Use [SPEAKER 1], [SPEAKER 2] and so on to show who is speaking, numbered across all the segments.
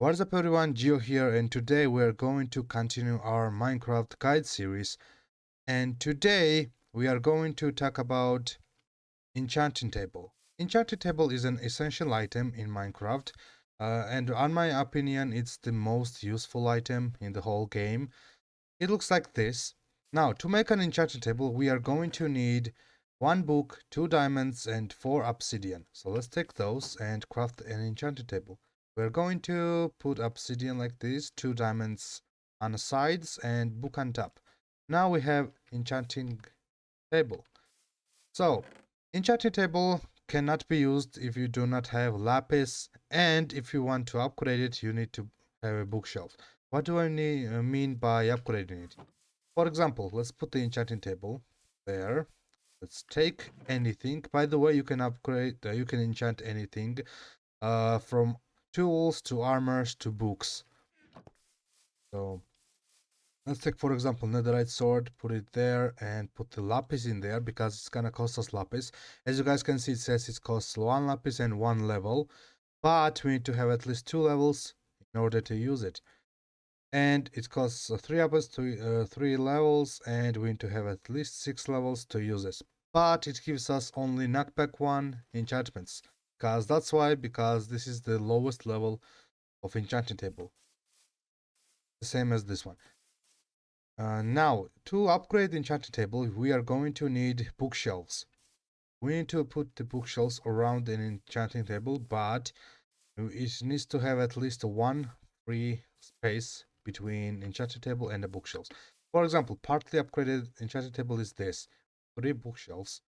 [SPEAKER 1] What's up everyone, Gio here, and today we're going to continue our Minecraft guide series. And today we are going to talk about Enchanting Table. Enchanting Table is an essential item in Minecraft, and on my opinion it's the most useful item in the whole game. It looks like this. Now, to make an Enchanting Table we are going to need 1 book, 2 diamonds, and 4 obsidian. So let's take those and craft an Enchanting Table. We're going to put obsidian like this, 2 diamonds on the sides and book on top. Now we have Enchanting Table. So, Enchanting Table cannot be used if you do not have lapis, and if you want to upgrade it you need to have a bookshelf. What do I mean by upgrading it? For example, let's put the Enchanting Table there. Let's take anything. By the way, you can upgrade, you can enchant anything, from tools to armors to books. So let's take, for example, netherite sword, put it there, and put the lapis in there because it's gonna cost us lapis. As you guys can see, it says it costs 1 lapis and 1 level, but we need to have at least 2 levels in order to use it. And it costs 3 lapis to 3 levels, and we need to have at least 6 levels to use this. But it gives us only knockback 1 enchantments, because this is the lowest level of enchanting table, the same as this one. Now, to upgrade the enchanting table, we are going to need bookshelves. We need to put the bookshelves around an enchanting table, but it needs to have at least 1 free space between enchanting table and the bookshelves. For example, partly upgraded enchanting table is this: 3 bookshelves.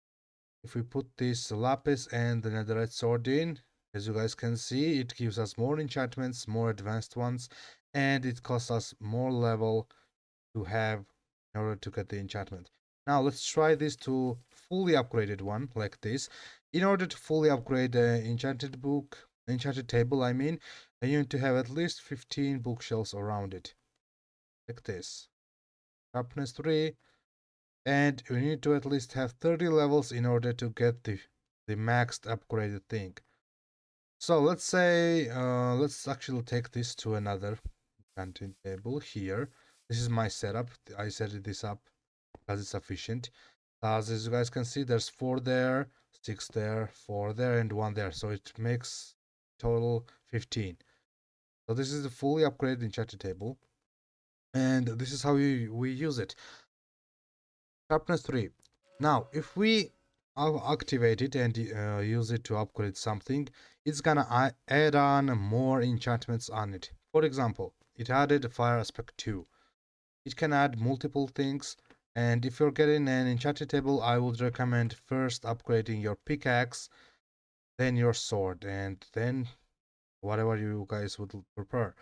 [SPEAKER 1] If we put this lapis and the netherite sword in, as you guys can see, it gives us more enchantments, more advanced ones, and it costs us more level to have in order to get the enchantment. Now let's try this to fully upgraded one like this. In order to fully upgrade the enchanted table, I mean, you need to have at least 15 bookshelves around it, like this. Sharpness 3, and you need to at least have 30 levels in order to get the maxed upgraded thing. So let's say, let's actually take this to another enchanting table here. This is my setup. I set this up because it's efficient. As you guys can see, there's 4 there, 6 there, 4 there, and 1 there. So it makes total 15. So this is the fully upgraded enchanted table, and this is how we use it. Sharpness 3. Now, if we activate it and use it to upgrade something, it's gonna add on more enchantments on it. For example, it added fire aspect 2. It can add multiple things, and if you're getting an enchanted table, I would recommend first upgrading your pickaxe, then your sword, and then whatever you guys would prefer.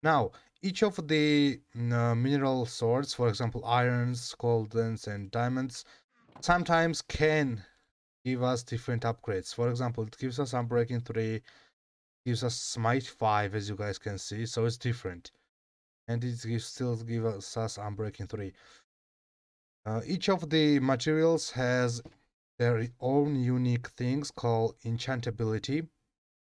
[SPEAKER 1] Now, each of the mineral swords, for example, irons, goldens, and diamonds, sometimes can give us different upgrades. For example, it gives us Unbreaking 3, gives us Smite 5, as you guys can see, so it's different. And it still gives us Unbreaking 3. Each of the materials has their own unique things called enchantability,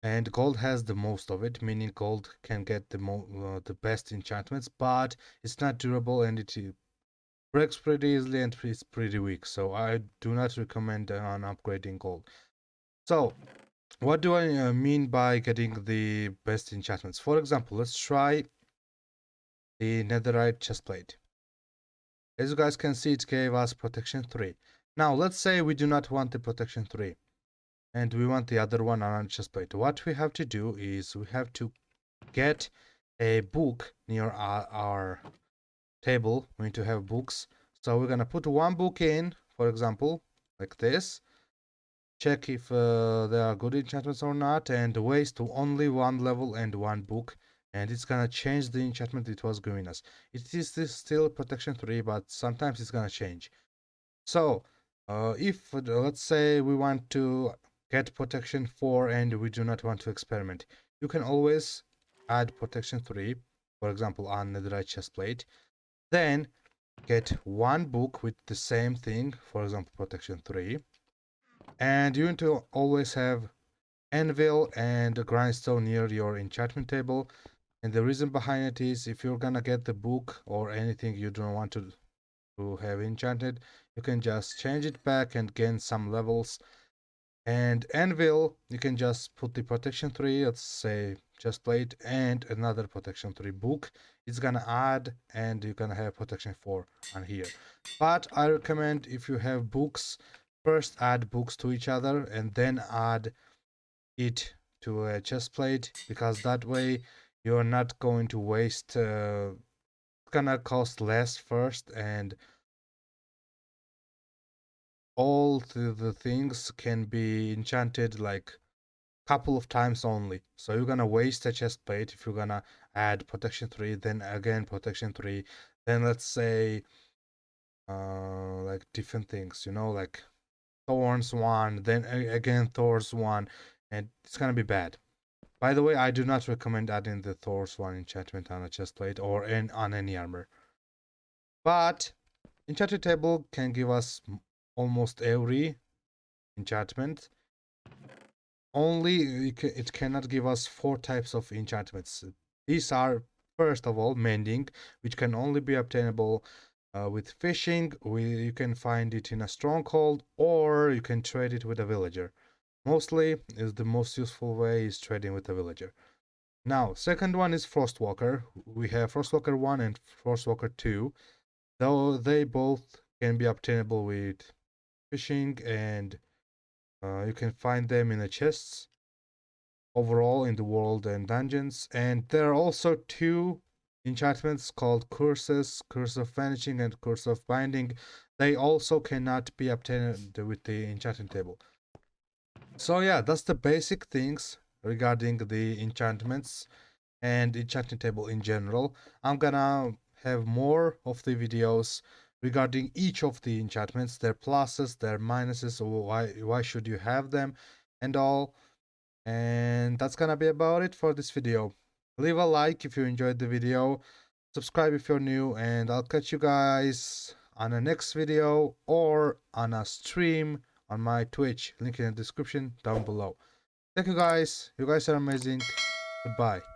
[SPEAKER 1] and gold has the most of it, meaning gold can get the best enchantments, but it's not durable and it breaks pretty easily and it's pretty weak, so I do not recommend on upgrading gold. So what do I mean by getting the best enchantments? For example, let's try the netherite chestplate. As you guys can see, it gave us protection 3. Now let's say we do not want the protection 3 and we want the other one on our chestplate. What we have to do is we have to get a book near our table. We need to have books, so we're gonna put 1 book in, for example, like this. Check if there are good enchantments or not, and waste to only 1 level and 1 book, and it's gonna change the enchantment it was giving us. It is still protection 3, but sometimes it's gonna change. So if let's say we want to get protection 4 and we do not want to experiment, you can always add protection 3, for example on netherite chestplate, then get 1 book with the same thing, for example protection 3, and you need to always have anvil and grindstone near your enchantment table. And the reason behind it is if you're gonna get the book or anything you don't want to have enchanted, you can just change it back and gain some levels. And anvil, you can just put the protection 3, let's say chest plate, and another protection 3 book. It's gonna add, and you're gonna have protection 4 on here. But I recommend if you have books, first add books to each other and then add it to a chest plate, because that way you're not going to waste. It's gonna cost less first, and all the things can be enchanted like couple of times only. So you're gonna waste a chest plate if you're gonna add protection 3, then again protection 3, then let's say like different things, like thorns 1, then again thorns 1, and it's gonna be bad. By the way, I do not recommend adding the thorns 1 enchantment on a chest plate or on any armor. But Enchanting Table can give us almost every enchantment. Only it cannot give us 4 types of enchantments. These are, first of all, mending, which can only be obtainable with fishing. You can find it in a stronghold, or you can trade it with a villager. Mostly, is the most useful way is trading with a villager. Now, second one is Frostwalker. We have Frostwalker 1 and Frostwalker 2, though they both can be obtainable with fishing, and you can find them in the chests overall in the world and dungeons. And there are also 2 enchantments called curses, Curse of Vanishing and Curse of Binding. They also cannot be obtained with the enchanting table. So yeah, that's the basic things regarding the enchantments and enchanting table in general. I'm gonna have more of the videos regarding each of the enchantments, their pluses, their minuses, or why should you have them, and all. And that's gonna be about it for this video. Leave a like if you enjoyed the video, subscribe if you're new, and I'll catch you guys on the next video or on a stream on my Twitch, link in the description down below. Thank you guys are amazing. Goodbye.